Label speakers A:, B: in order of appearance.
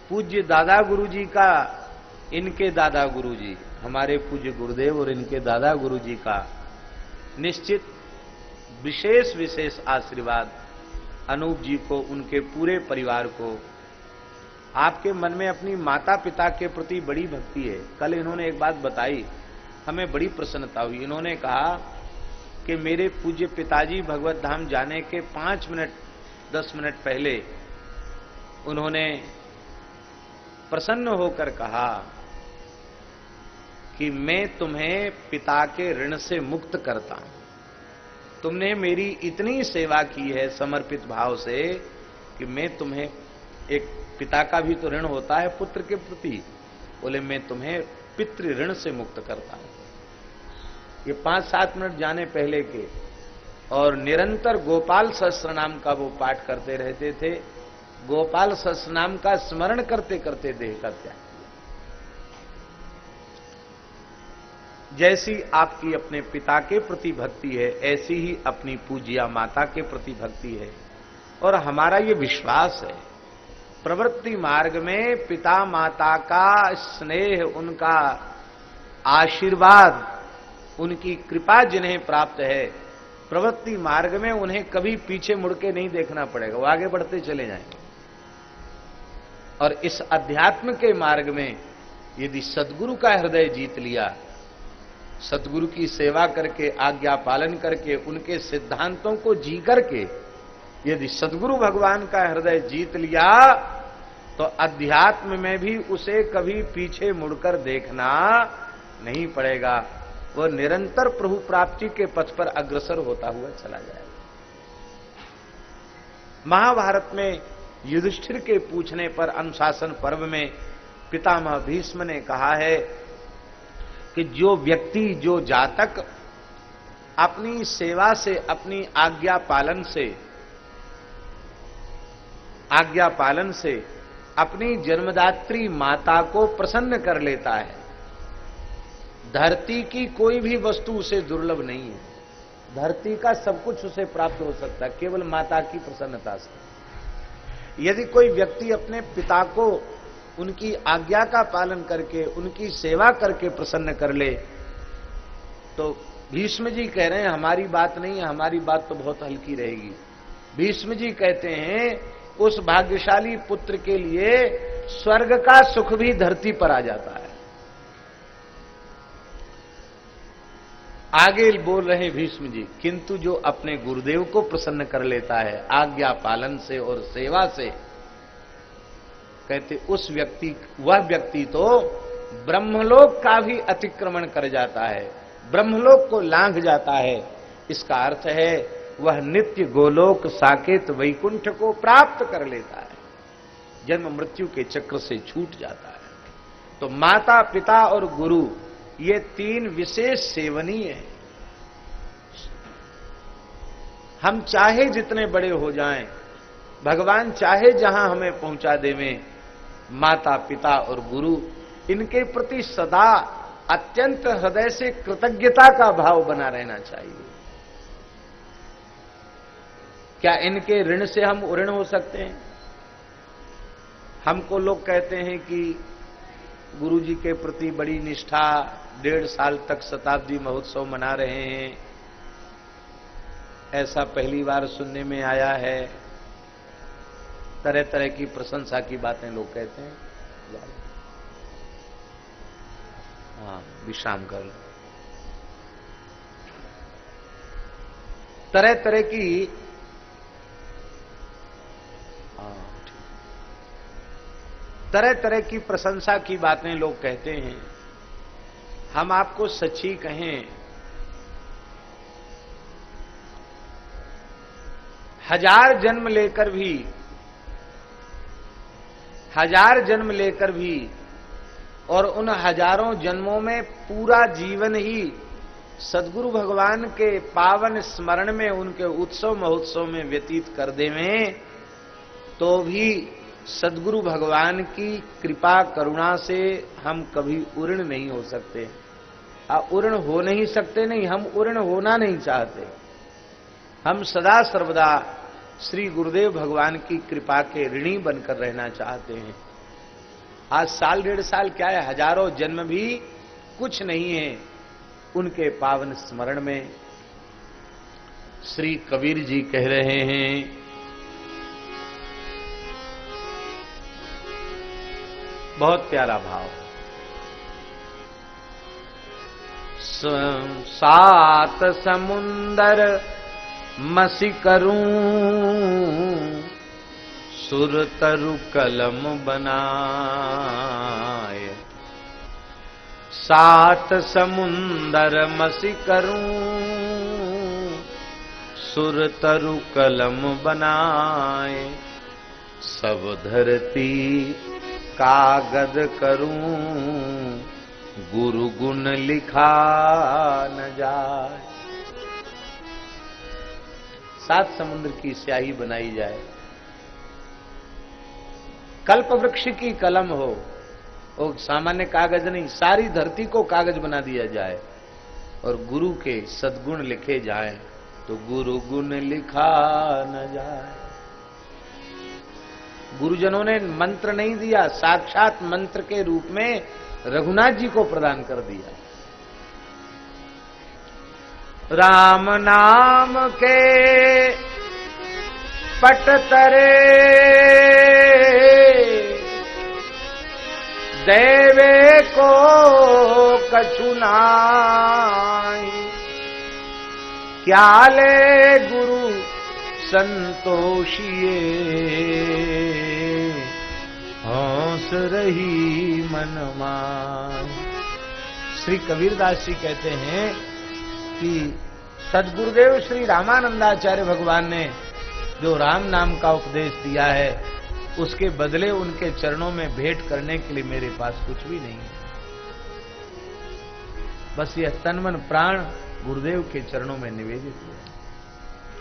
A: पूज्य दादा गुरुजी का, इनके दादा गुरुजी, हमारे पूज्य गुरुदेव और इनके दादा गुरुजी का निश्चित विशेष विशेष आशीर्वाद अनूप जी को, उनके पूरे परिवार को। आपके मन में अपनी माता पिता के प्रति बड़ी भक्ति है। कल इन्होंने एक बात बताई, हमें बड़ी प्रसन्नता हुई। इन्होंने कहा कि मेरे पूज्य पिताजी भगवत धाम जाने के 5 मिनट 10 मिनट पहले उन्होंने प्रसन्न होकर कहा कि मैं तुम्हें पिता के ऋण से मुक्त करता हूं। तुमने मेरी इतनी सेवा की है समर्पित भाव से कि मैं तुम्हें, एक पिता का भी तो ऋण होता है पुत्र के प्रति, बोले मैं तुम्हें पितृ ऋण से मुक्त करता हूं। ये 5-7 मिनट जाने पहले के, और निरंतर गोपाल सहस्त्र नाम का वो पाठ करते रहते थे। गोपाल सहस्त्र नाम का स्मरण करते करते देह का त्याग। जैसी आपकी अपने पिता के प्रति भक्ति है, ऐसी ही अपनी पूज्या माता के प्रति भक्ति है। और हमारा ये विश्वास है, प्रवृत्ति मार्ग में पिता माता का स्नेह, उनका आशीर्वाद, उनकी कृपा जिन्हें प्राप्त है, प्रवृत्ति मार्ग में उन्हें कभी पीछे मुड़ के नहीं देखना पड़ेगा, वो आगे बढ़ते चले जाएंगे। और इस अध्यात्म के मार्ग में यदि सद्गुरु का हृदय जीत लिया, सद्गुरु की सेवा करके, आज्ञा पालन करके, उनके सिद्धांतों को जी करके यदि सद्गुरु भगवान का हृदय जीत लिया, तो अध्यात्म में भी उसे कभी पीछे मुड़कर देखना नहीं पड़ेगा। वह निरंतर प्रभु प्राप्ति के पथ पर अग्रसर होता हुआ चला जाएगा। महाभारत में युधिष्ठिर के पूछने पर अनुशासन पर्व में पितामह भीष्म ने कहा है कि जो व्यक्ति, जो जातक अपनी सेवा से, अपनी आज्ञा पालन से अपनी जन्मदात्री माता को प्रसन्न कर लेता है, धरती की कोई भी वस्तु उसे दुर्लभ नहीं है। धरती का सब कुछ उसे प्राप्त हो सकता है केवल माता की प्रसन्नता से। यदि कोई व्यक्ति अपने पिता को उनकी आज्ञा का पालन करके, उनकी सेवा करके प्रसन्न कर ले, तो भीष्म जी कह रहे हैं हमारी बात नहीं है, हमारी बात तो बहुत हल्की रहेगी। भीष्म जी कहते हैं उस भाग्यशाली पुत्र के लिए स्वर्ग का सुख भी धरती पर आ जाता है। आगे बोल रहे भीष्म जी, किंतु जो अपने गुरुदेव को प्रसन्न कर लेता है आज्ञा पालन से और सेवा से, कहते वह व्यक्ति तो ब्रह्मलोक का भी अतिक्रमण कर जाता है, ब्रह्मलोक को लांघ जाता है। इसका अर्थ है वह नित्य गोलोक साकेत वैकुंठ को प्राप्त कर लेता है, जन्म मृत्यु के चक्र से छूट जाता है। तो माता पिता और गुरु ये 3 विशेष सेवनीय हैं। हम चाहे जितने बड़े हो जाएं, भगवान चाहे जहां हमें पहुंचा देवें, माता पिता और गुरु, इनके प्रति सदा अत्यंत हृदय से कृतज्ञता का भाव बना रहना चाहिए। क्या इनके ऋण से हम ऋण हो सकते हैं? हमको लोग कहते हैं कि गुरु जी के प्रति बड़ी निष्ठा, 1.5 साल तक शताब्दी महोत्सव मना रहे हैं, ऐसा पहली बार सुनने में आया है। तरह तरह की प्रशंसा की बातें लोग कहते हैं। हाँ, विश्राम कर लो। तरह तरह की तरह तरह की प्रशंसा की बातें लोग कहते हैं। हम आपको सच्ची कहें, हजार जन्म लेकर भी और उन हजारों जन्मों में पूरा जीवन ही सद्गुरु भगवान के पावन स्मरण में, उनके उत्सव महोत्सव में व्यतीत कर देवें, तो भी सद्गुरु भगवान की कृपा करुणा से हम कभी उऋण नहीं हो सकते। उऋण हो नहीं सकते नहीं, हम उऋण होना नहीं चाहते। हम सदा सर्वदा श्री गुरुदेव भगवान की कृपा के ऋणी बनकर रहना चाहते हैं। आज साल 1.5 साल क्या है, हजारों जन्म भी कुछ नहीं है उनके पावन स्मरण में। श्री कबीर जी कह रहे हैं, बहुत प्यारा भाव, सात समुंदर मसी करूं, सुर तरु कलम बनाए। सात समुंदर मसी करूं, सुर तरु कलम बनाए। सब धरती कागज करूं, गुरु गुण लिखा न जाए। 7 समुद्र की स्याही बनाई जाए, कल्प वृक्ष की कलम हो, वो सामान्य कागज नहीं, सारी धरती को कागज बना दिया जाए और गुरु के सद्गुण लिखे जाए तो गुरु गुण लिखा न जाए। गुरुजनों ने मंत्र नहीं दिया, साक्षात मंत्र के रूप में रघुनाथ जी को प्रदान कर दिया। राम नाम के पट तरे, देवे को कछु नाई। क्या ले गुरु संतोषिए, हंस रही मन मान। श्री कबीरदास जी कहते हैं कि सद्गुरुदेव श्री रामानंदाचार्य भगवान ने जो राम नाम का उपदेश दिया है, उसके बदले उनके चरणों में भेंट करने के लिए मेरे पास कुछ भी नहीं है। बस यह तन मन प्राण गुरुदेव के चरणों में निवेदित है।